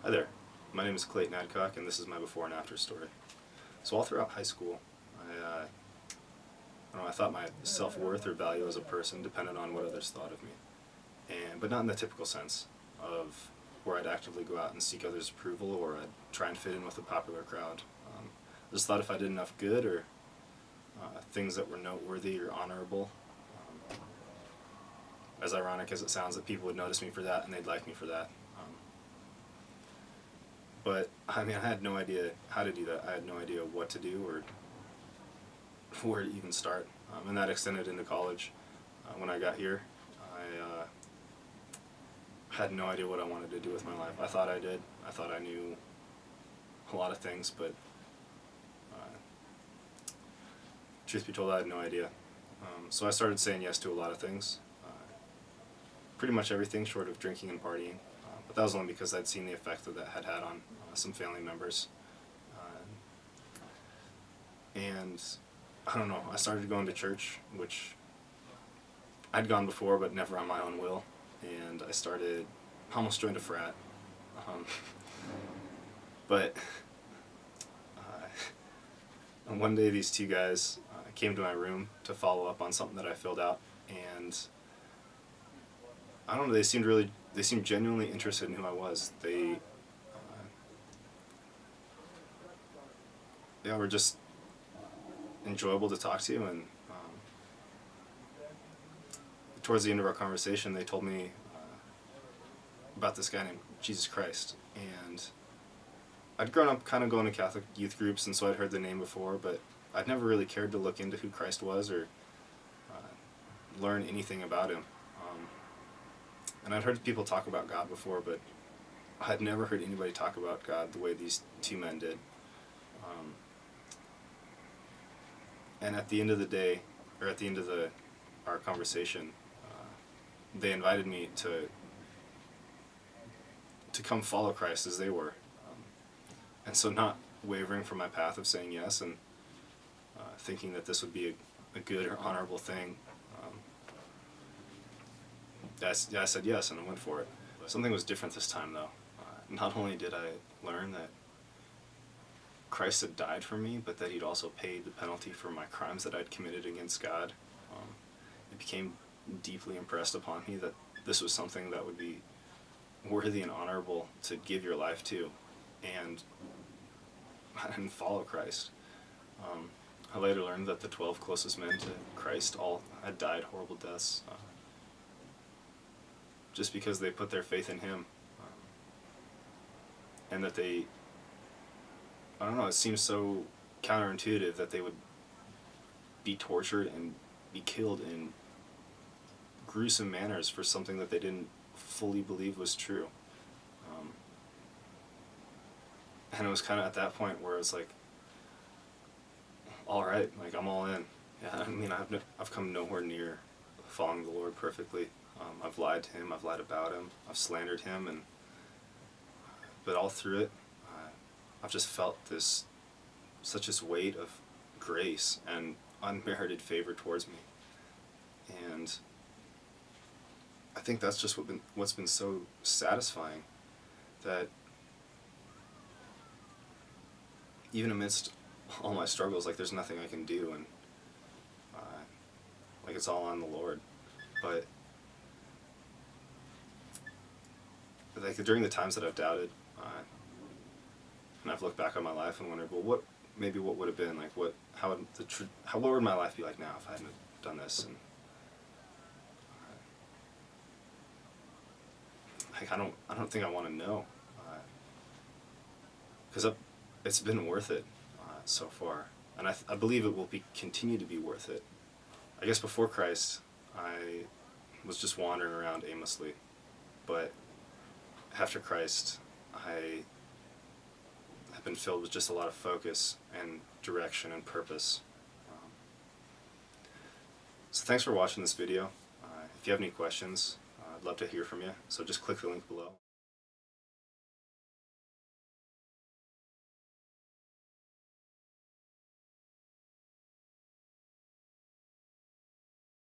Hi there, my name is Clayton Adcock and this is my before and after story. So all throughout high school, I thought my self-worth or value as a person depended on what others thought of me. But not in the typical sense of where I'd actively go out and seek others' approval or I'd try and fit in with a popular crowd. I just thought if I did enough good or things that were noteworthy or honorable, as ironic as it sounds, that people would notice me for that and they'd like me for that. But I mean, I had no idea how to do that. I had no idea what to do or where to even start. And that extended into college. When I got here, I had no idea what I wanted to do with my life. I thought I did. I thought I knew a lot of things, but truth be told, I had no idea. So I started saying yes to a lot of things. Pretty much everything short of drinking and partying. But that was only because I'd seen the effect that had had on some family members. And I don't know, I started going to church, which I'd gone before but never on my own will. And I almost joined a frat. But one day these two guys came to my room to follow up on something that I filled out, and I don't know, they seemed genuinely interested in who I was. They were just enjoyable to talk to, and towards the end of our conversation they told me about this guy named Jesus Christ. And I'd grown up kind of going to Catholic youth groups, and so I'd heard the name before, but I'd never really cared to look into who Christ was or learn anything about him. And I'd heard people talk about God before, but I'd never heard anybody talk about God the way these two men did. And at the end of the day, or at the end of our conversation, they invited me to come follow Christ as they were. And so, not wavering from my path of saying yes and thinking that this would be a good or honorable thing, I said yes, and I went for it. Something was different this time, though. Not only did I learn that Christ had died for me, but that he'd also paid the penalty for my crimes that I'd committed against God. It became deeply impressed upon me that this was something that would be worthy and honorable to give your life to, and follow Christ. I later learned that the 12 closest men to Christ all had died horrible deaths, just because they put their faith in him. And that I don't know, it seems so counterintuitive that they would be tortured and be killed in gruesome manners for something that they didn't fully believe was true. And it was kind of at that point where it's like, all right, like I'm all in. Yeah, I mean, I've come nowhere near following the Lord perfectly. I've lied to him, I've lied about him, I've slandered him, but all through it, I've just felt such this weight of grace and unmerited favor towards me. And I think that's just what's been so satisfying, that even amidst all my struggles, like there's nothing I can do, and like it's all on the Lord. But like during the times that I've doubted, and I've looked back on my life and wondered, well, what would have been like? What would my life be like now if I hadn't done this? And like I don't think I want to know, because it's been worth it so far, and I believe it will continue to be worth it. I guess before Christ, I was just wandering around aimlessly, but after Christ, I have been filled with just a lot of focus and direction and purpose. So thanks for watching this video. If you have any questions, I'd love to hear from you, so just click the link below.